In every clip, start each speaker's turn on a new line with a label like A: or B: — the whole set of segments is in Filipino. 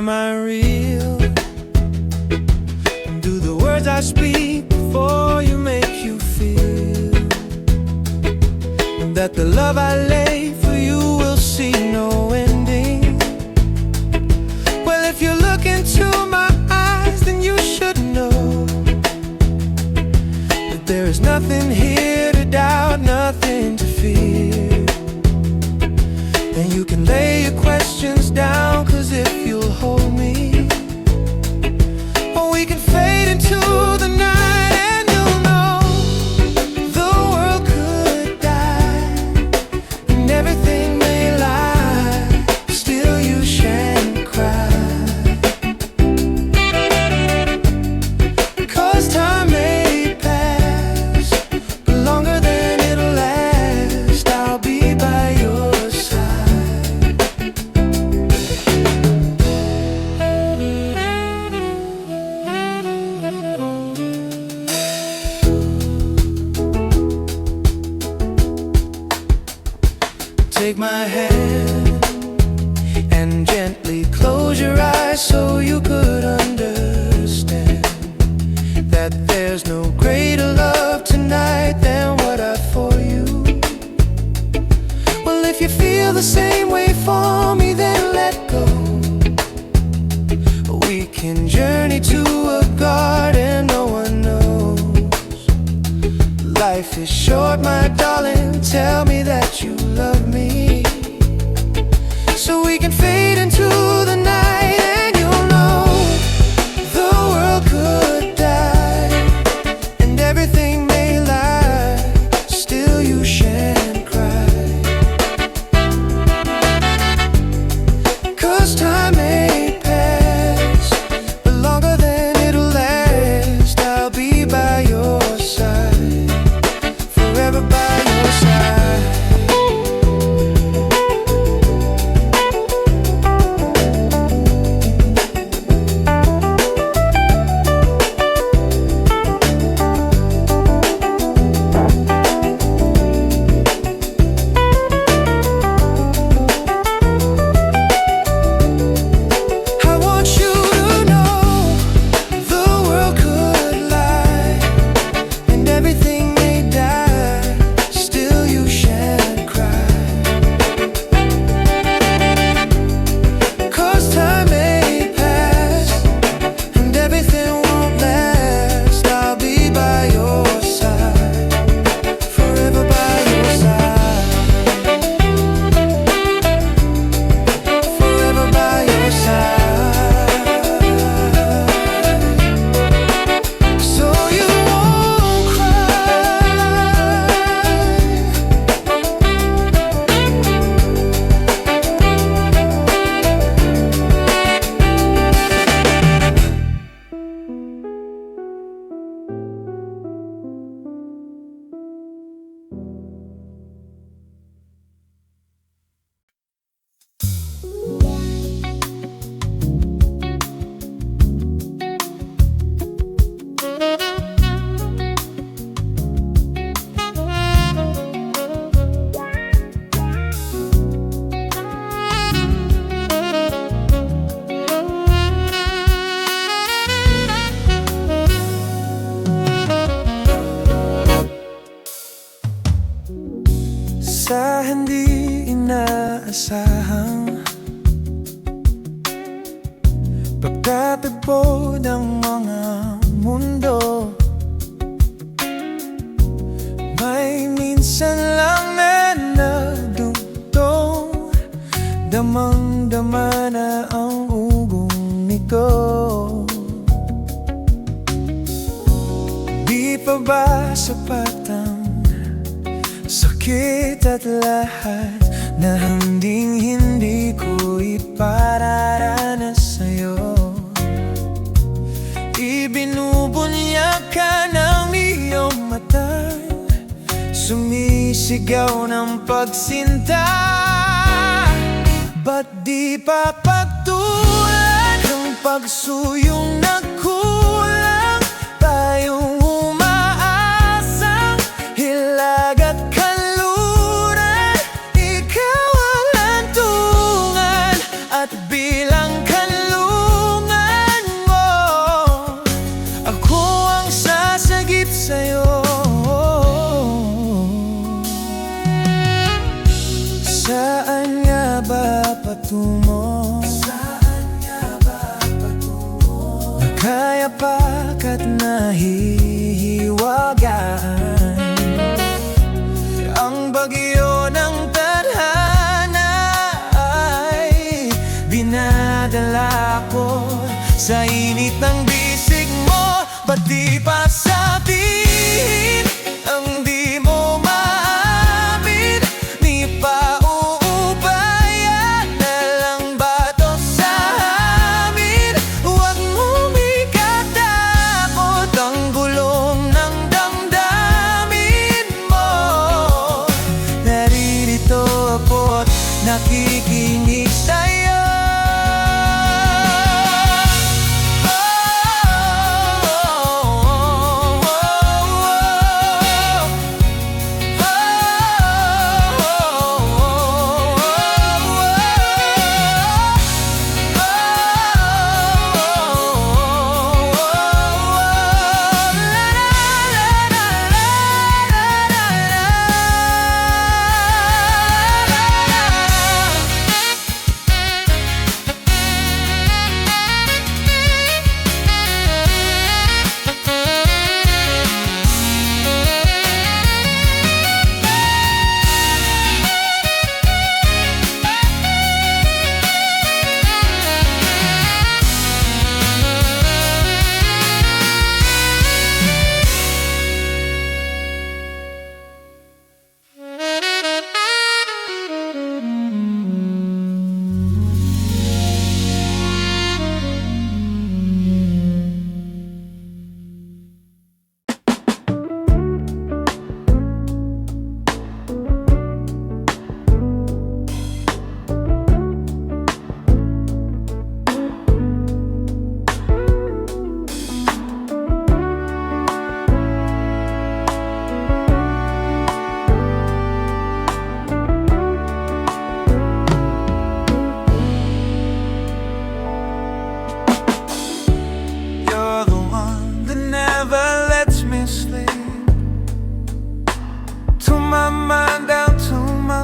A: am I real? Do the words I speak before you make you feel that the love I lay for you will see no ending? Well, if you look into my eyes, then you should know that there is nothing here to doubt, nothing to fear. And you can lay your questions down, 'cause if you'll hold me, or we can fade into the night, and you'll know the world could die and everything may lie, still you shan't cry. 'Cause time may pass, but longer than it'll last, I'll be by your side. Take my hand and gently close your eyes so you could understand that there's no greater love tonight than what I for you. Well, if you feel the same way for me, then let go. We can journey to a garden no one knows. Life is short, my darling, tell me that you love me, so we can fade into the night, and you'll know the world could die and everything may lie, still you shan't cry. 'Cause time may pass, but longer than it'll last, I'll be by your side, forever by your side. I want you to know the world could lie and everything may die, still you shan't cry. 'Cause time may pass and everything won't last, I'll be by your side, forever by your side, forever by your side, so you won't cry. Sa hindi inaasahang pagtatagpo ng mga mundo, may minsan lang na nagdugtong, damang-dama na ang ugong nito. Di pa ba sapat ang sakit at lahat na hindi ko ipararanas sa'yo? Ibinubunyak ka ng iyong mata, sumisigaw ng pagsinta. Ba't di pa pagtulad ng pagsuyong nagkulang, tayong umaasang hilag at kanluran? Ikaw ang lantungan at bilang kanluran. Saan nga ba patungo? Saan nga ba patungo? Nakayapak at nahihiwagaan, ang bagyo ng tadhana ay dinadala ko sa init ng bisig mo. Ba't di pa sabihin ang di mo maamin? Di pa uubayan na lang ba to sa amin? Huwag mong ikatakot ang gulong ng damdamin mo. Naririto ako't nakikinig sa'yo.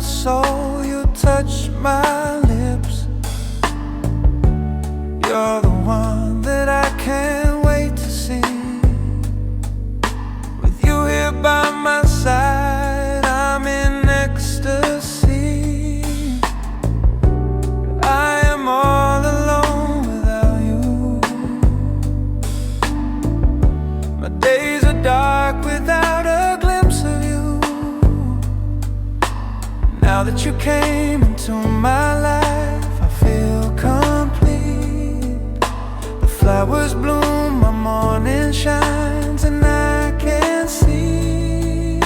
A: Soul, you touch my lips. You're the one that I can't wait to see. With you here by my side, I'm in ecstasy. I am all alone without you. My days are dark without a glimpse of you. Now that you came into my life, I feel complete. The flowers bloom, my morning shines, and I can see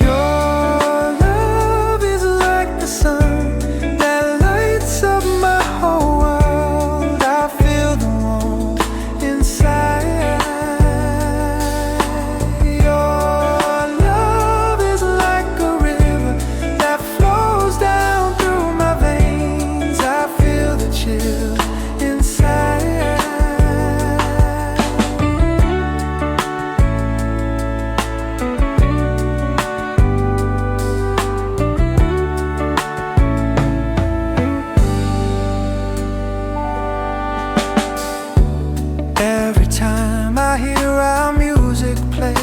A: your love is like the sun that lights up my whole world. I feel the warmth inside. Every time I hear our music play,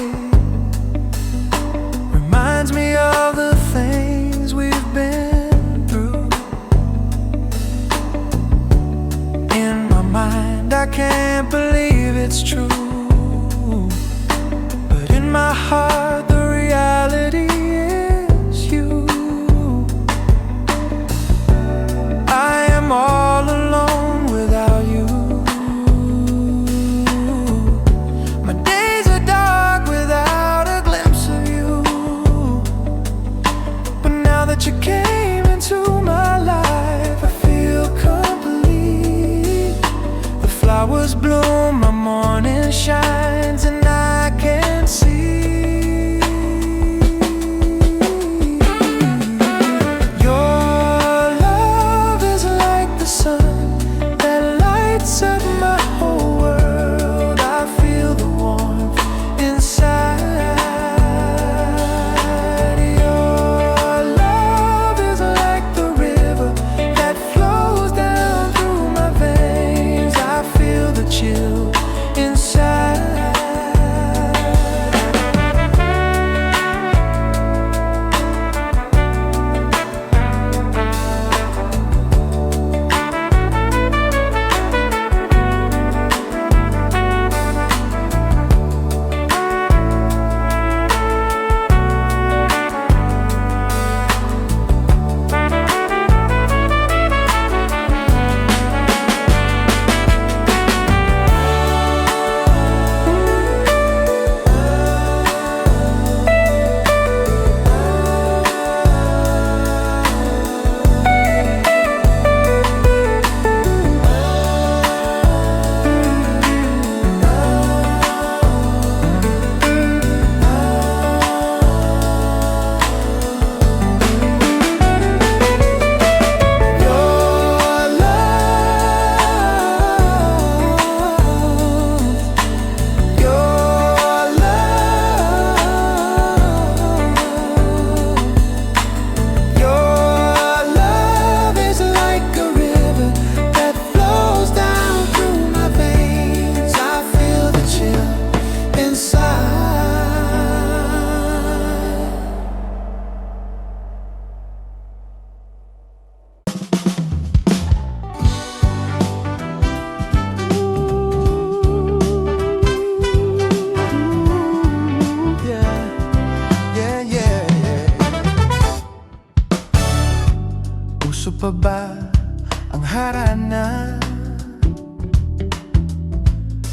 A: reminds me of the things we've been through. In my mind, I can't believe it's true, but in my heart, the reality is you. I am all alone without you. You came into my life, I feel complete. The flowers bloom, my morning shines, and I can see your love is like the sun that lights up my whole world. I feel the warmth inside. pa ba ang harana?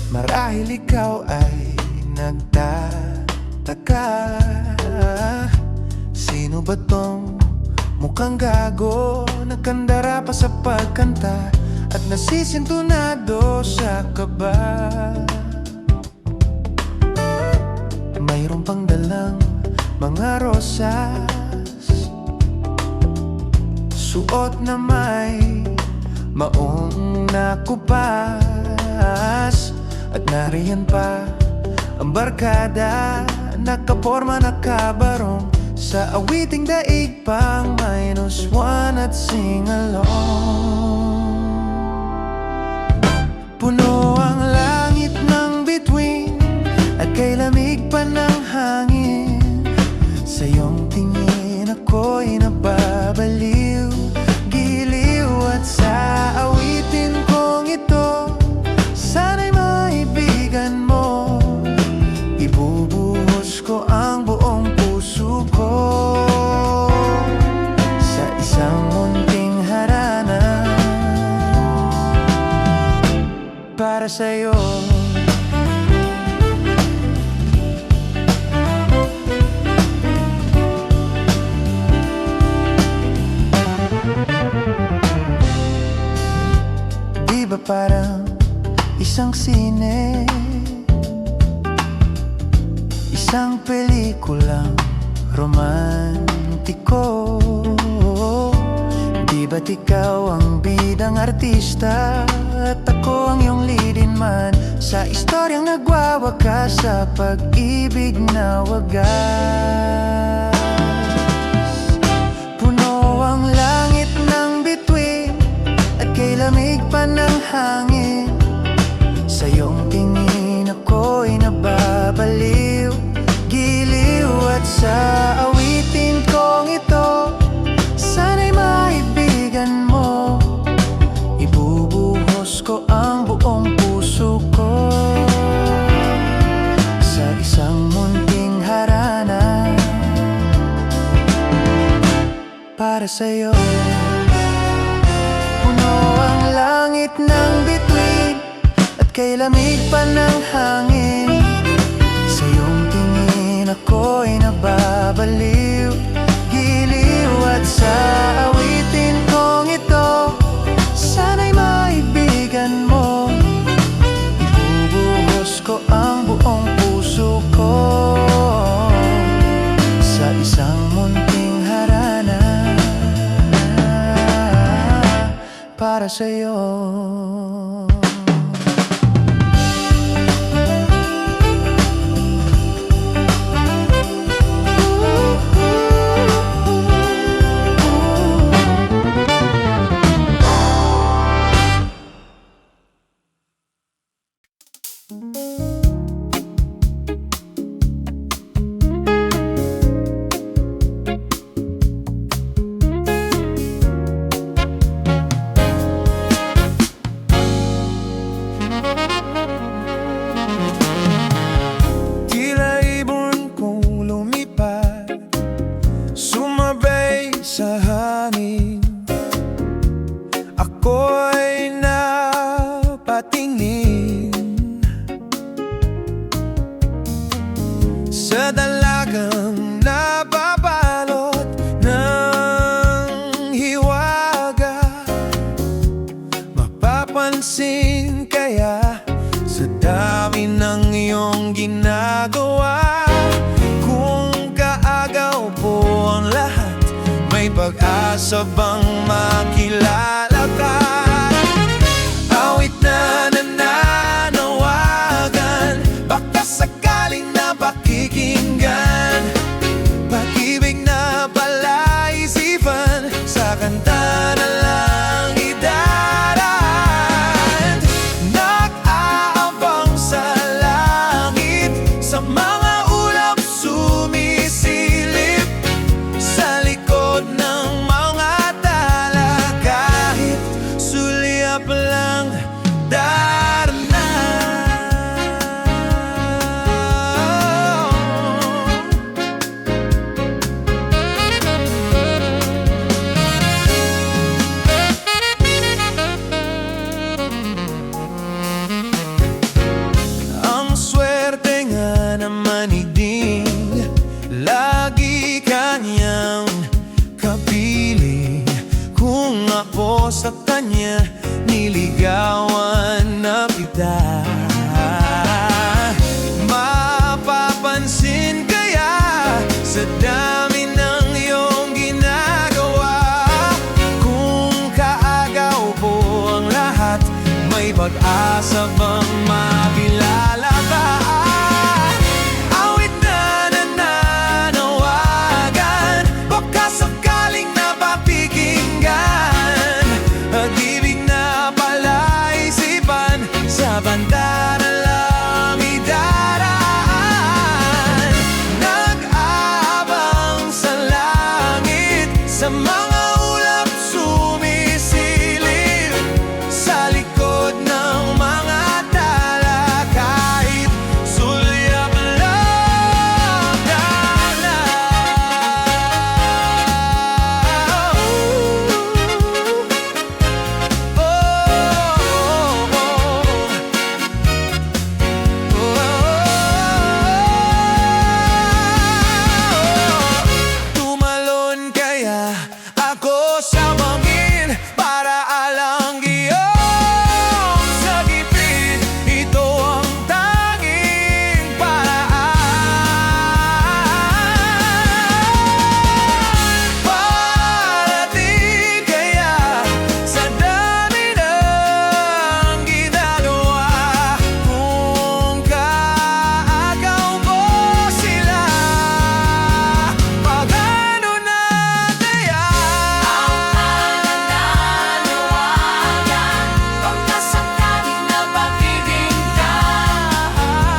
A: Marahil ikaw ay nagtataka, sino ba tong mukhang gago, nagkandara pa sa pagkanta at nasisintunado sa kaba? Mayroon pang dalang mga rosas, suot na may maong nakupas, at nariyan pa ang barkada, nakaporma nakabarong sa awiting daig pang -1 at sing-along. Puno ang langit ng bituin at kay lamig pa ng hangin. Sa iyong tingin ako'y nababaliw, giliw, at sa awitin kong ito sana'y maibigan mo. Ibubuhos ko ang buong puso ko sa isang munting harana para sa'yo. Di ba parang isang sine, isang pelikulang romantiko? Di ba't ikaw ang bidang artista at ako ang iyong leading man sa istoryang nagwawakas sa pag-ibig na wagas? Puno ang langit ng bituin at kay lamig pa ng hangin. Sa iyong tingin ako'y nababaliw, giliw, at sa awitin kong ito sana'y maibigan mo. Ibubuhos ko ang buong puso ko sa isang munting harana para sa'yo. Puno ang langit ng bituin at kay lamig pa ng hangin. Sa iyong tingin ako'y nababaliw, giliw, at sa awitin kong ito sana'y maibigan mo. Ibubuhos ko ang buong puso ko sa isang munting harana para sa'yo. Tila ibon kong lumipad, sumabay sa hangin. Ako'y napatingin sa dalagang nababalot ng hiwaga. Mapapansin kaya sa dami ng iyong ginagawa, kung kaagaw po ang lahat, may pag-asa bang makilala ka? Awit na nananawagan, baka sakaling napakikinggan, pag-ibig na palaisipan, sa kanta na lang idaraan. Nag-aabang sa langit, sa mga ulap sumisilip, sa likod ng mga tala, kahit ako sa kanya, niligawan na kita. Mapapansin kaya sa dami ng iyong ginagawa, kung kaagaw po ang lahat, may pag-asa bang makilala ka? Awit na nananawagan, baka sakaling napapikinggan, pag-ibig na palaisipan, sa banda na lang idaraan. Nag-aabang sa langit, sa mga ulap sumisilip, sa likod ng mga tala, kahit sulyap lang na. Tumalon kaya ako sa bangin para alang iyong sagipin. Ito ang tanging paraan. Parating kaya sa dami ng ginagawa, kung kaagaw mo sila, pag-ano na kaya?
B: Baka sakaling napakibigyan,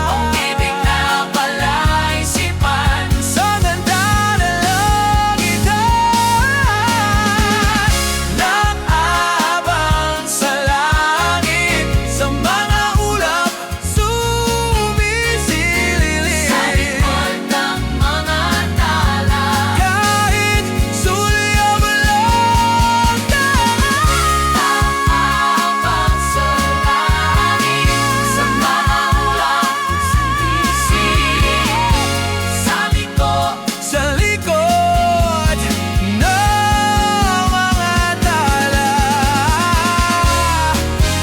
B: pag-ibig na palaisipan,
A: Sa ganda na lang itaan. Nag-aabang sa langit, sa mga ulap sumisilip,
B: sa likod ng mga tala,
A: kahit sulyap lang
B: aabang sa langit, sa mga ulap sumisilip, sa likod
A: sa likod ng mga tala,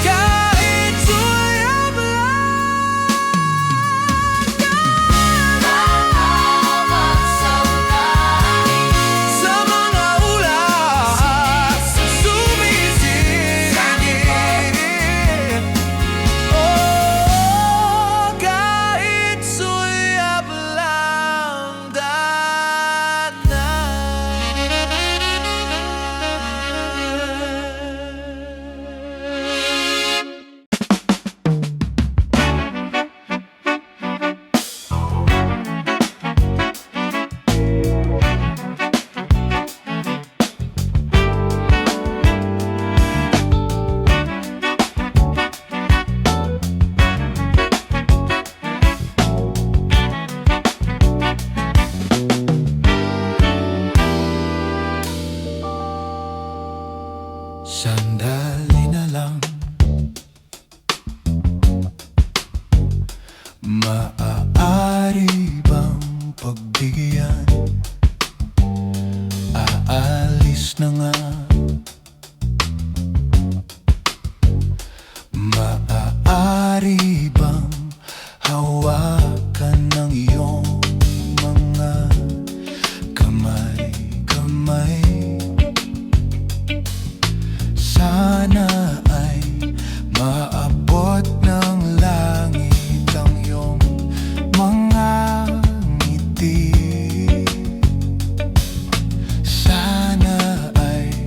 A: kahit sulyap lang.
B: aabang sa langit,
A: Sa mga ulap sumisilip, oh, kahit sulyap lang danan. Sandali na lang, maaari bang pagbigyan? Aalis na nga. Maaari bang hawakan ng iyong mga kamay? Sana ay maabot ng langit ang iyong mga ngiti. Sana ay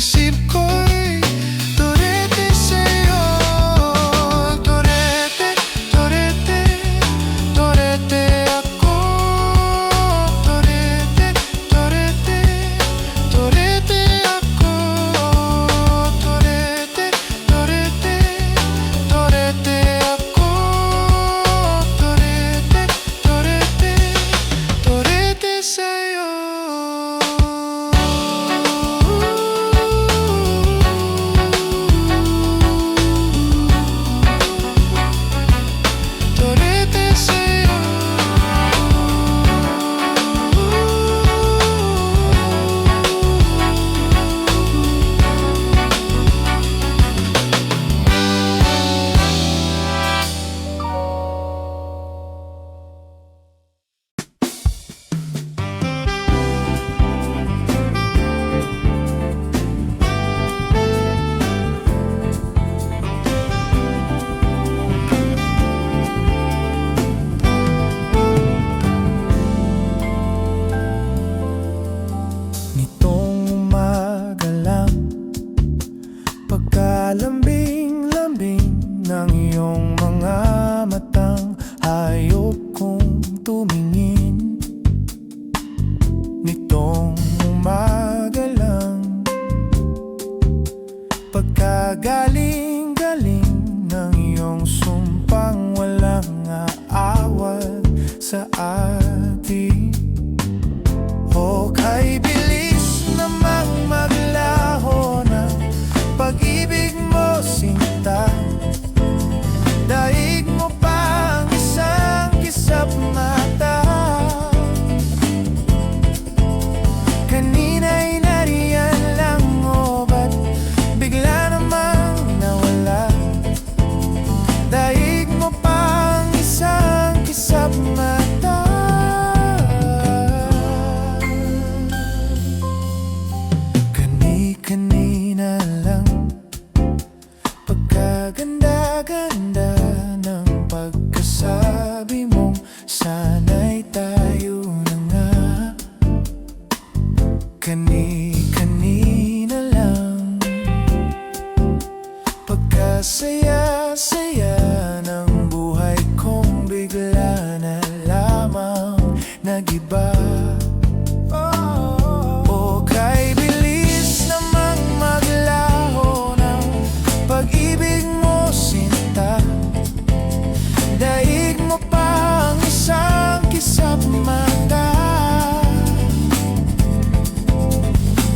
A: isip ko'y turete sa'yo. Turete, turete, turete ako. Turete, turete, turete ako. Turete, turete, turete ako. Turete, turete, turete sa'yo. Turete sa'yo. Nitong umaga lang, pagkalambing-lambing ng iyong mga matang, hayop kong tumingin. Nitong umaga lang, pagkagaling-galing ng iyong sumpang walang aawat sa atin. O kay bilis namang maglaho ng pag-ibig mo, sinta. Daig mo pa ang isang kisap mata. Kanina'y nariyan lang, o ba't bigla namang nawala? Daig mo pa ang isang kisap mata. Kanina lang, pagkaganda-ganda ng pagkasabi mong sana'y tayo na nga. Kanina lang, pagkasaya-saya ng buhay kong bigla na lamang nagiba. O kay bilis namang maglaho ng pag-ibig mo, sinta. Daig mo pa ang isang kisap mata.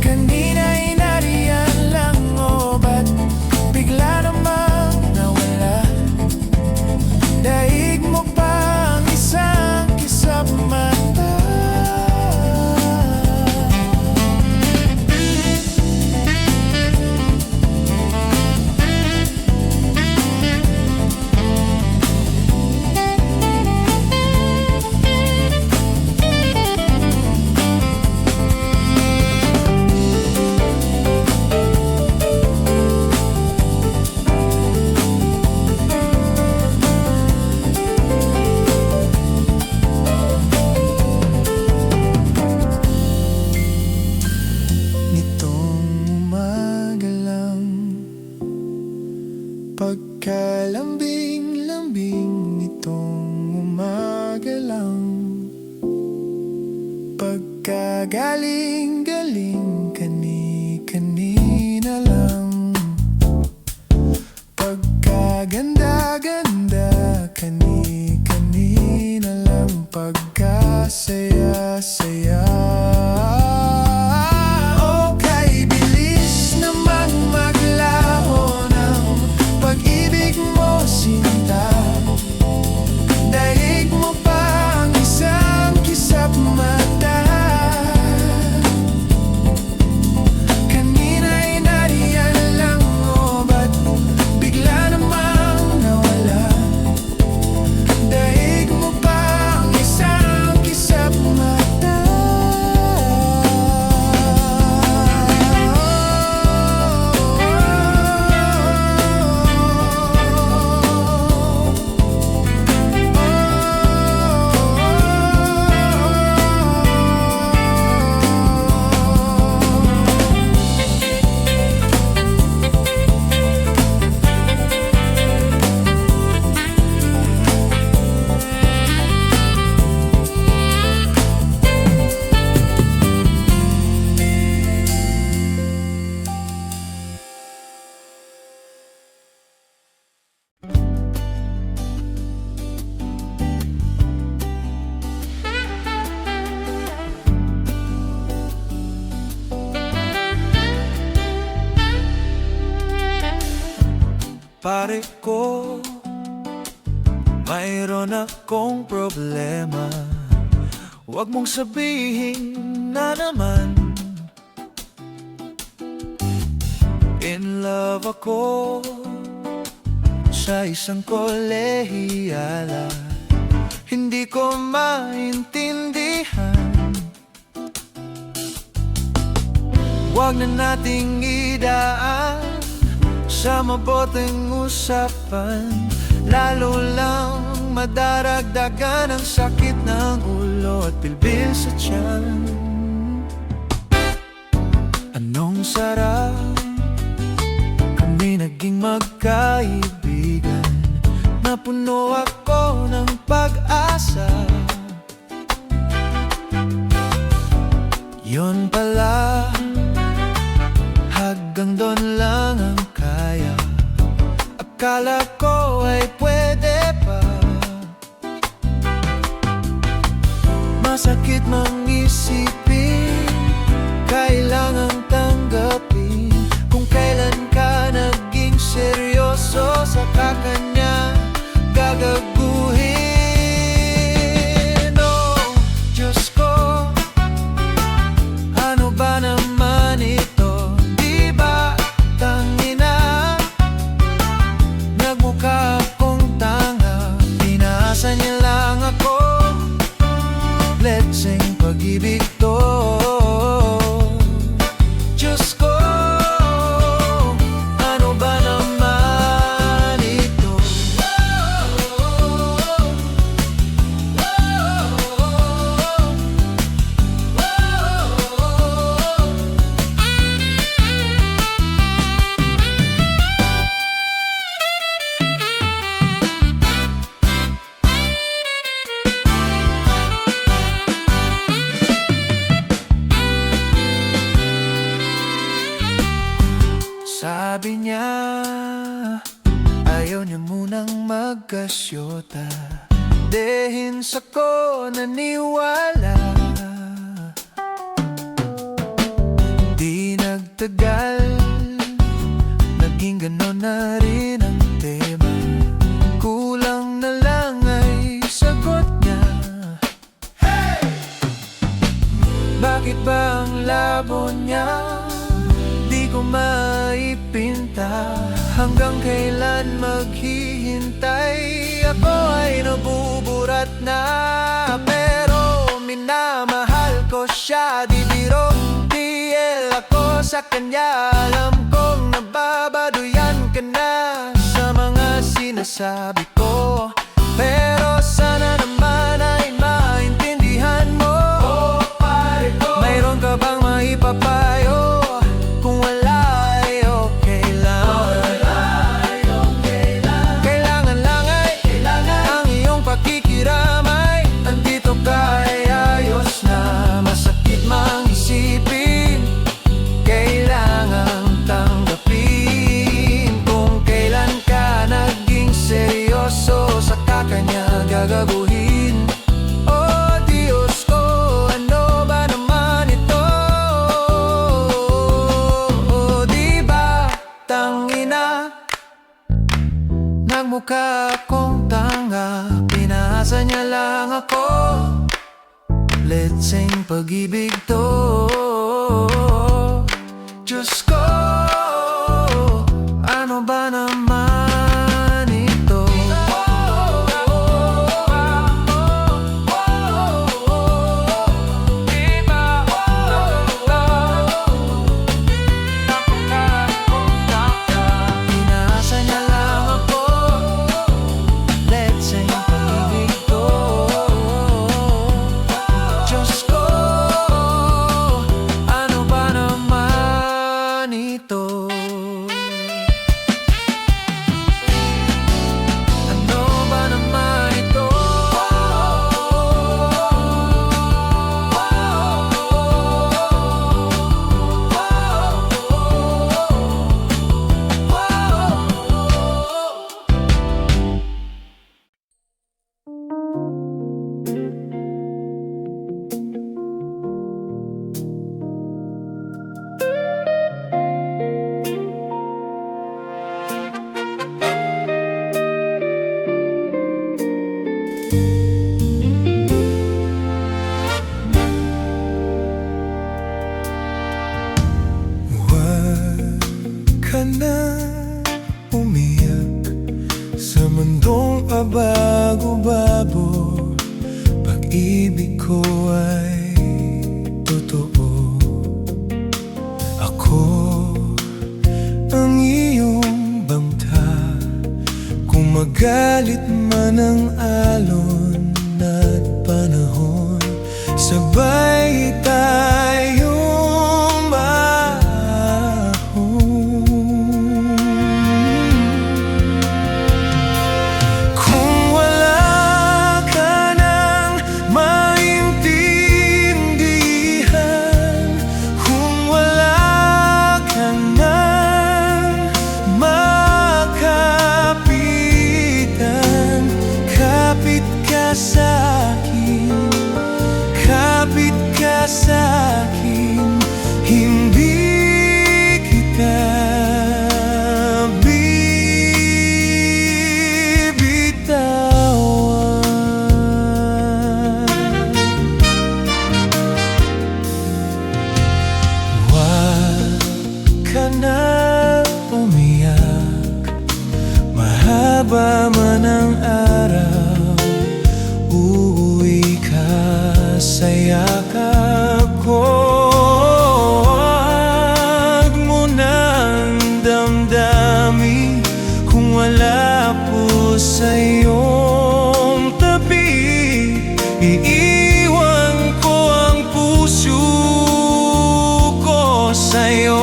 A: Kanina'y nariyan lang, o ba't bigla namang nawala? Daig mo pa ang isang kisap mata. Pagkalambing-lambing nitong umaga lang, pagkagaling-galing kanina lang, pagkaganda-ganda kanina lang, pagkasaya-saya. O kay bilis namang maglaho ng pag-ibig mo, pare ko, mayroon akong problema. Huwag mong sabihin na naman in love ako sa isang kolehiyala. Hindi ko maintindihan. Huwag na nating idaan sa mabuting usapan, lalo lang madaragdagan ang sakit ng ulo at bilbil sa tiyan. Anong sarap kami naging magkaibigan, napuno ako ng pag-asa. Yun pala, hanggang doon lang ang kaya. Akala ko ay pwede pa. Masakit mang isipin, kailangang tanggapin. Kung kailan ka naging seryoso, saka kanya gagaguhin. Oh, Diyos ko, ano ba naman ito? Di ba tangina? Nagmukha akong tanga, pinaasa niya lang ako. Let's sing pag-ibig to. Diyos ko, ano ba naman ito? Sabi niya, ayaw niya munang magkasyota. Dehin sa ko naniwala. Di nagtagal, naging ganon na rin ang tema. Kulang na lang ay sagot niya. Bakit ba ang labo niya di ko maipinta? Hanggang kailan maghihintay? Ako ay nabuburat na, pero minamahal ko siya, di biro. DL ako sa kanya, alam kong nababaduyan ka na sa mga sinasabi ko, pero sana naman ay maintindihan mo. Oh, pare ko, mayroon ka bang maipapayo? Kung wala ay okay lang. Kailangan lang ay ang iyong pakikiramay. Andito ka ay ayos na. Masakit mang isipin, kailangan tanggapin. Kung kailan ka naging seryoso, saka kanya gagaguhin. Oh Diyos ko, ano ba naman ito? Tangina, nagmukha akong tanga, pinaasa niya lang ako. Let's sing pag-ibig to. Diyos ko, ano ba naman ito? Pinaasa niya lang ako. Let's sing pag-ibig to. Diyos ko, ano ba naman ito? Ano ba naman ito? na umiyak sa mundong abago-bago. Pag-ibig ko ay totoo. Ako ang iyong bangta. Kung magalit man ang alon at panahon, sabay tayong maahon. Kung wala ka nang maintindihan, kung wala ka nang makapitan, kapit ka sa'kin, kapit ka sa'kin, hindi kita bibitawan. Huwag ka na umiyak, mahaba man ang araw, uuwi ka sa yakap ko. Huwag mo nang damdamin kung wala po sa iyong tabi. Iiwan ko ang puso ko sa'yo.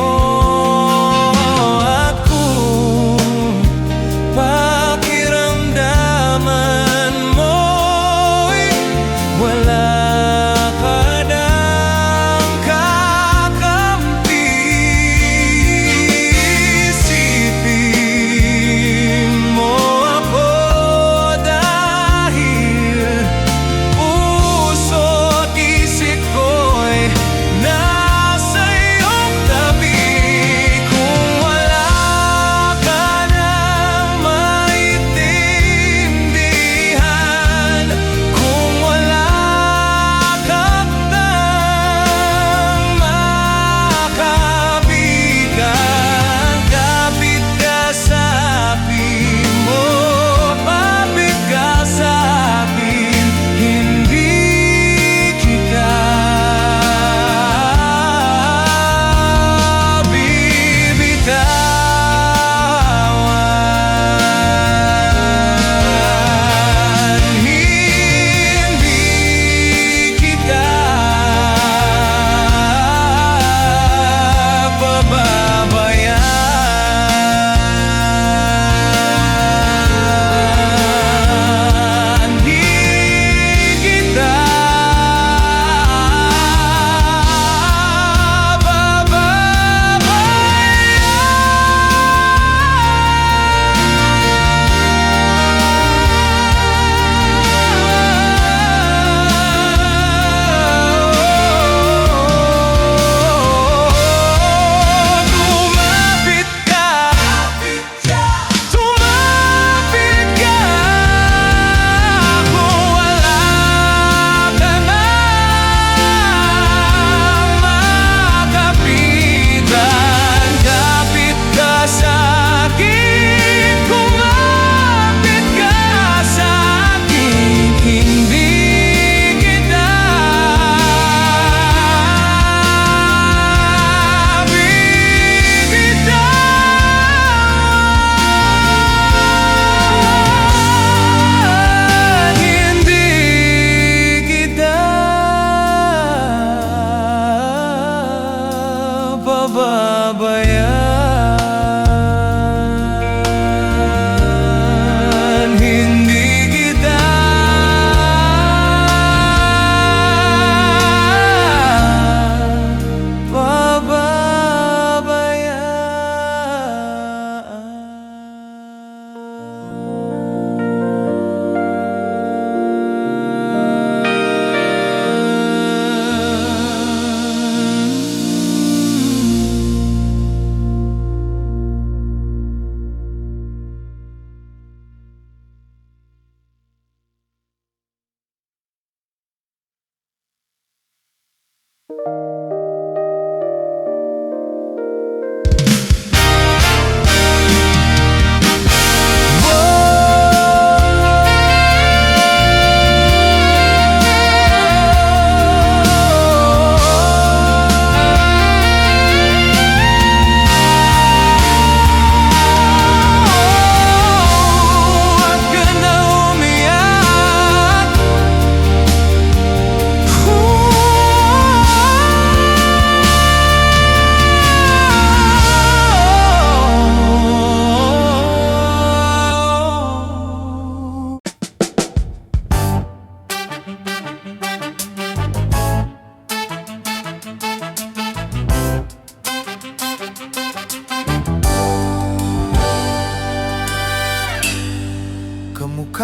A: At kung pakiramdaman mo'y wala ka nang kakampi, isipin mo ako.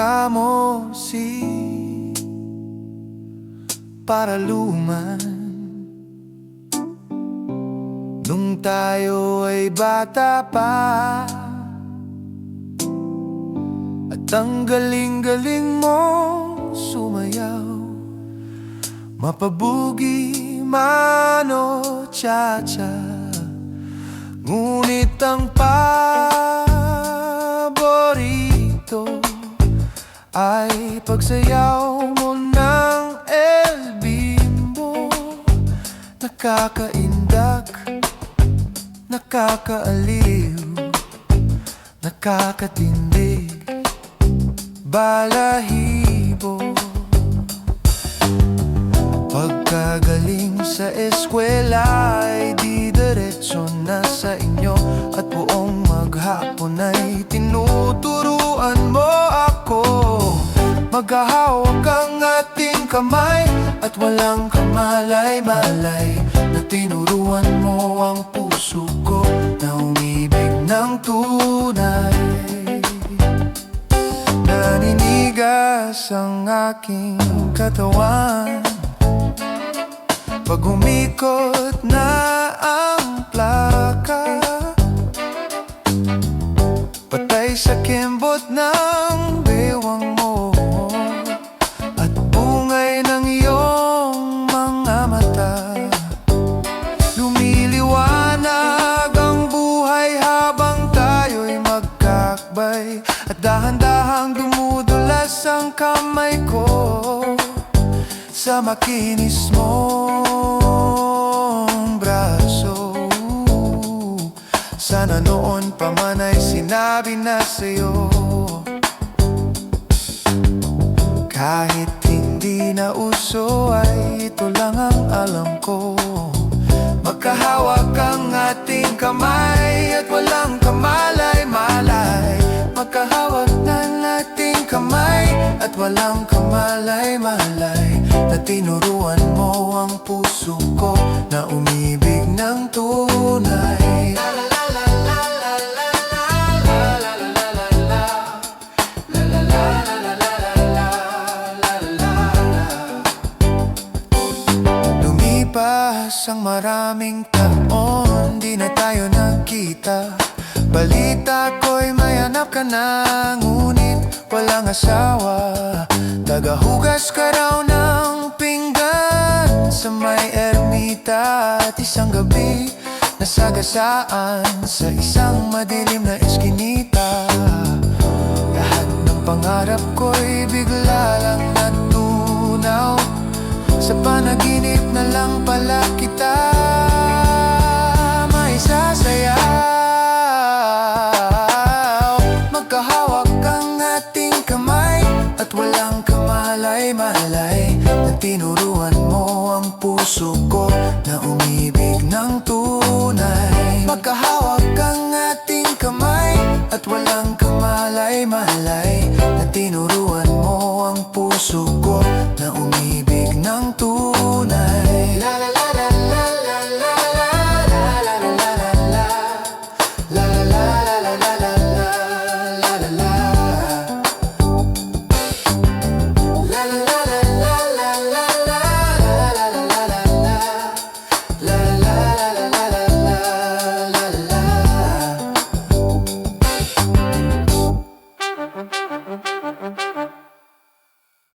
A: kamosi para luman. Nung tayo ay bata pa, at ang galing-galing mo sumayaw, mapabugi man o cha-cha. Ngunit ang paborito ay pagsayaw mo ng El Bimbo. Nakakaindak, nakakaaliw, nakakatindig, balahibo. Pagkagaling sa eskwela ay di diretso na sa inyo, at buong maghapon ay tinuturuan mo ako. Maghahawak ang ating kamay at walang kamalay-malay, na tinuruan mo ang puso ko na umibig ng tunay. Naninigas ang aking katawan pag umikot na ang plaka, patay sa kimbot ng bewang mo at bungay ng iyong mga mata. Lumiliwanag ang buhay habang tayo'y magkakbay, at dahan-dahang dumudulas ang kamay ko sa makinis mong braso. Sana noon pa man ay sinabi na sa'yo, kahit hindi na uso ay ito lang ang alam ko. Magkahawak ang ating kamay at walang kamalay-malay. Magkahawak ng ating kamay at walang kamalay-malay, na tinuruan mo ang puso ko na umibig ng tunay. Lumipas ang maraming taon, di na tayo nagkita. Balita ko'y may hanap ka na, ngunit walang asawa. Tagahugas ka raw ng pinggan sa may ermita, at isang gabi nasagasaan sa isang madilim na eskinita. Lahat ng pangarap ko'y bigla lang natunaw, sa panaginip na lang pala kita may sasayaw. Magkahawak ang ating kamay at walang kamalay-malay, na tinuruan mo ang puso ko na umibig ng tunay.